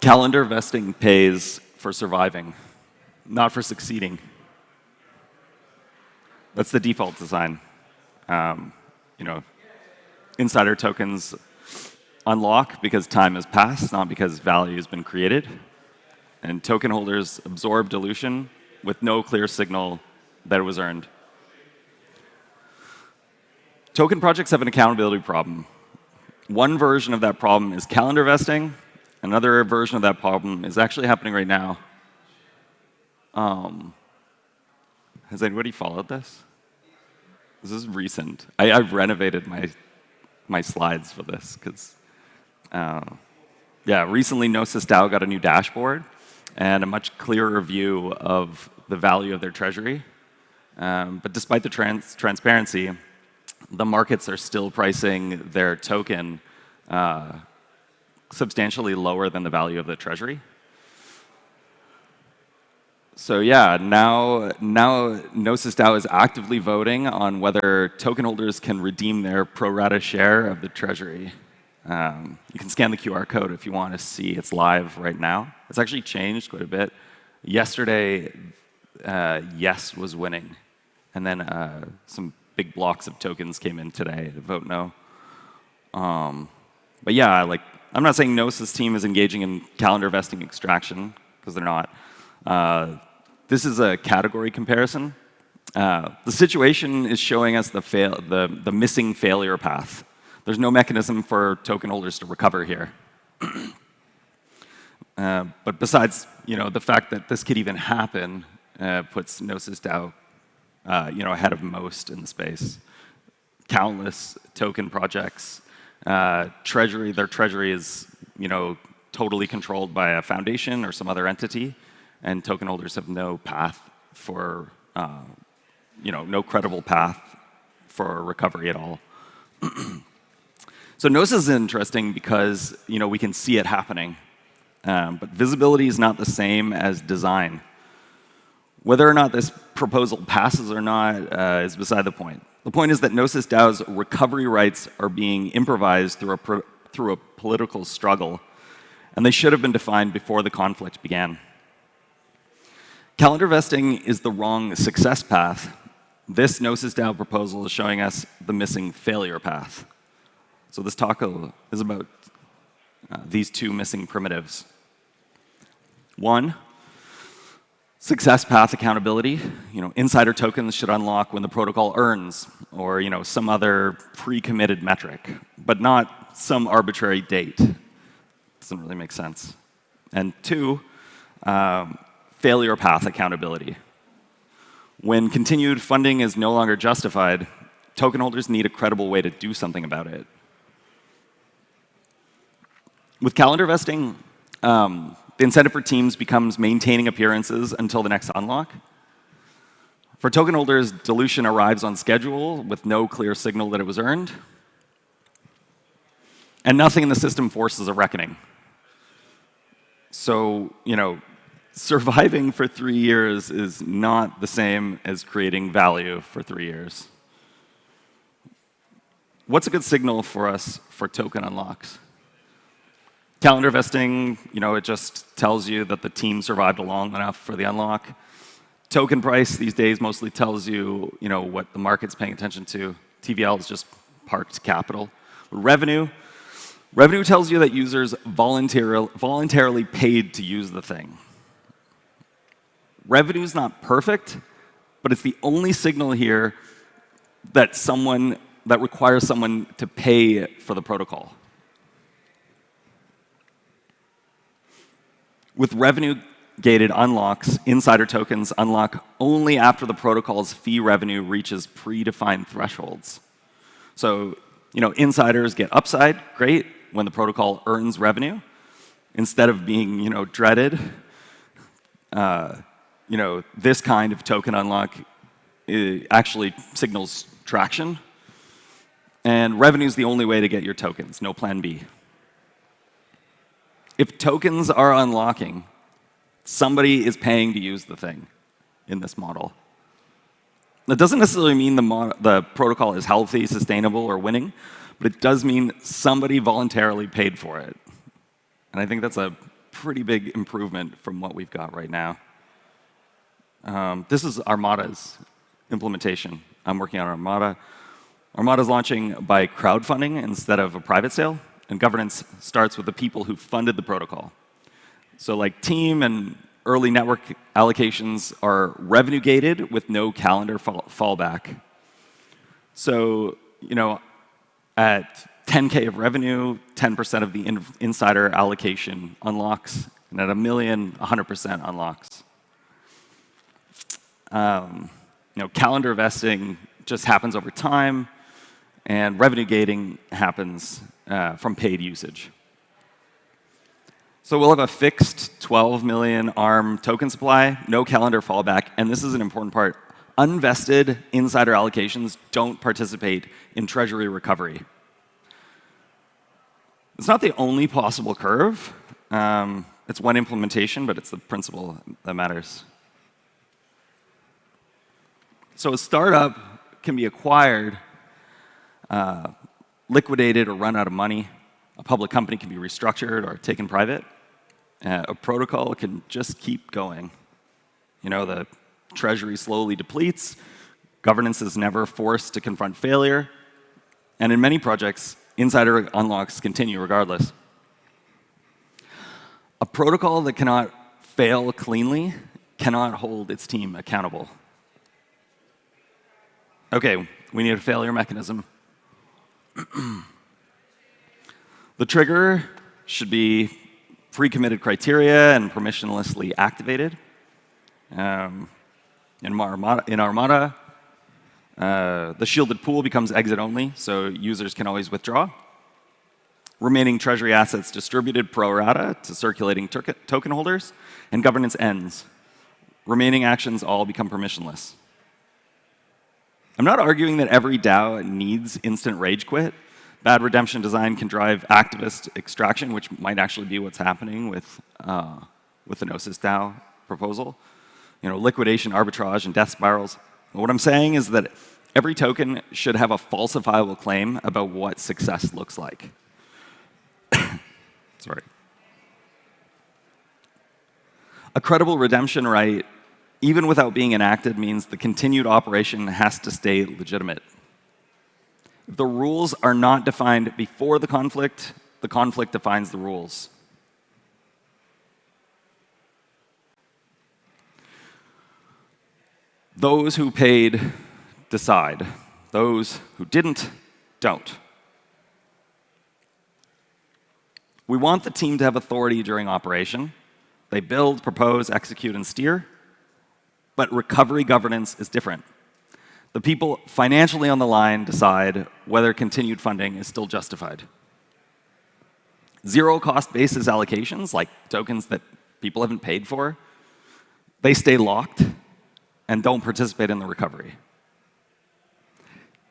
Calendar vesting pays for surviving, not for succeeding. That's the default design. You know, insider tokens unlock because time has passed, not because value has been created. And token holders absorb dilution with no clear signal that it was earned. Token projects have an accountability problem. One version of that problem is calendar vesting. Another version of that problem is actually happening right now. Has anybody followed this? This is recent. I've renovated my slides for this because, yeah, recently Gnosis DAO got a new dashboard and a much clearer view of the value of their treasury. But despite the transparency, the markets are still pricing their token substantially lower than the value of the treasury. So yeah, now Gnosis DAO is actively voting on whether token holders can redeem their pro rata share of the treasury. You can scan the QR code if you want to see it's live right now. It's actually changed quite a bit. Yesterday, yes was winning, and then some big blocks of tokens came in today to vote no. But yeah, like I'm not saying Gnosis team is engaging in calendar vesting extraction because they're not. This is a category comparison. The situation is showing us the missing failure path. There's no mechanism for token holders to recover here. But besides, the fact that this could even happen puts Gnosis DAO, ahead of most in the space. Countless token projects, their treasury is, totally controlled by a foundation or some other entity, and token holders have no path for, no credible path for recovery at all. So Gnosis is interesting because, we can see it happening, but visibility is not the same as design. Whether or not this proposal passes or not is beside the point. The point is that Gnosis DAO's recovery rights are being improvised through a political struggle, and they should have been defined before the conflict began. Calendar vesting is the wrong success path. This Gnosis DAO proposal is showing us the missing failure path. So this talk is about these two missing primitives. One, success path accountability. Insider tokens should unlock when the protocol earns, or some other pre-committed metric, but not some arbitrary date. Doesn't really make sense. And two, failure path accountability. When continued funding is no longer justified, token holders need a credible way to do something about it. With calendar vesting, the incentive for teams becomes maintaining appearances until the next unlock. For token holders, dilution arrives on schedule with no clear signal that it was earned. And nothing in the system forces a reckoning. So, surviving for 3 years is not the same as creating value for 3 years. What's a good signal for us for token unlocks? Calendar vesting, it just tells you that the team survived long enough for the unlock. Token price these days mostly tells you, what the market's paying attention to. TVL is just parked capital. Revenue tells you that users voluntarily paid to use the thing. Revenue's not perfect, but it's the only signal here that requires someone to pay for the protocol. With revenue-gated unlocks, insider tokens unlock only after the protocol's fee revenue reaches predefined thresholds. So, insiders get upside, great, when the protocol earns revenue, instead of being, dreaded. This kind of token unlock actually signals traction. And revenue is the only way to get your tokens, no plan B. If tokens are unlocking, somebody is paying to use the thing in this model. That doesn't necessarily mean the protocol is healthy, sustainable, or winning, but it does mean somebody voluntarily paid for it. And I think that's a pretty big improvement from what we've got right now. This is Armada's implementation. I'm working on Armada. Armada's launching by crowdfunding instead of a private sale, and governance starts with the people who funded the protocol. So like team and early network allocations are revenue gated with no calendar fallback. So, at 10K of revenue, 10% of the insider allocation unlocks, and at $1 million, 100% unlocks. Calendar vesting just happens over time, and revenue gating happens from paid usage. So we'll have a fixed 12 million ARM token supply, no calendar fallback, and this is an important part. Unvested insider allocations don't participate in treasury recovery. It's not the only possible curve. It's one implementation, but it's the principle that matters. So a startup can be acquired, liquidated, or run out of money. A public company can be restructured or taken private. A protocol can just keep going. The treasury slowly depletes. Governance is never forced to confront failure. And in many projects, insider unlocks continue regardless. A protocol that cannot fail cleanly cannot hold its team accountable. OK, we need a failure mechanism. The trigger should be pre-committed criteria and permissionlessly activated. In Armada, the shielded pool becomes exit only, so users can always withdraw. Remaining treasury assets distributed pro rata to circulating token holders, and governance ends. Remaining actions all become permissionless. I'm not arguing that every DAO needs instant rage quit. Bad redemption design can drive activist extraction, which might actually be what's happening with the Gnosis DAO proposal. Liquidation, arbitrage, and death spirals. What I'm saying is that every token should have a falsifiable claim about what success looks like. Sorry. A credible redemption right, even without being enacted, means the continued operation has to stay legitimate. If the rules are not defined before the conflict defines the rules. Those who paid decide. Those who didn't, don't. We want the team to have authority during operation. They build, propose, execute, and steer. But recovery governance is different. The people financially on the line decide whether continued funding is still justified. Zero-cost basis allocations, like tokens that people haven't paid for, they stay locked and don't participate in the recovery.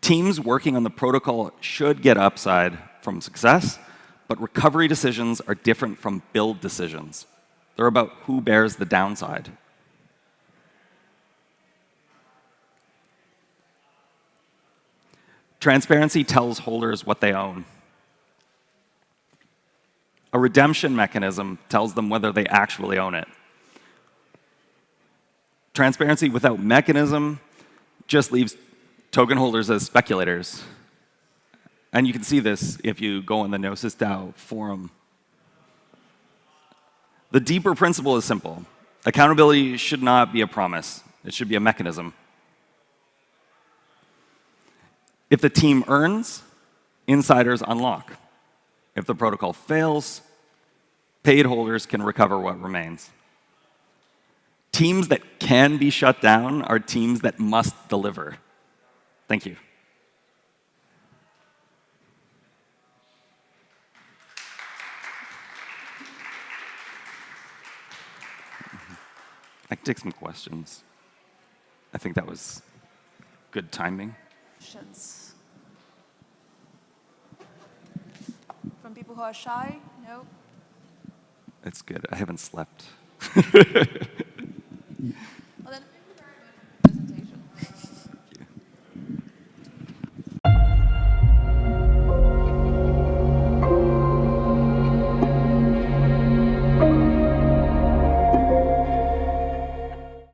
Teams working on the protocol should get upside from success, but recovery decisions are different from build decisions. They're about who bears the downside. Transparency tells holders what they own. A redemption mechanism tells them whether they actually own it. Transparency without mechanism just leaves token holders as speculators. And you can see this if you go on the Gnosis DAO forum. The deeper principle is simple. Accountability should not be a promise. It should be a mechanism. If the team earns, insiders unlock. If the protocol fails, paid holders can recover what remains. Teams that can be shut down are teams that must deliver. Thank you. I can take some questions. I think that was good timing. Questions from people who are shy? No? It's good. I haven't slept.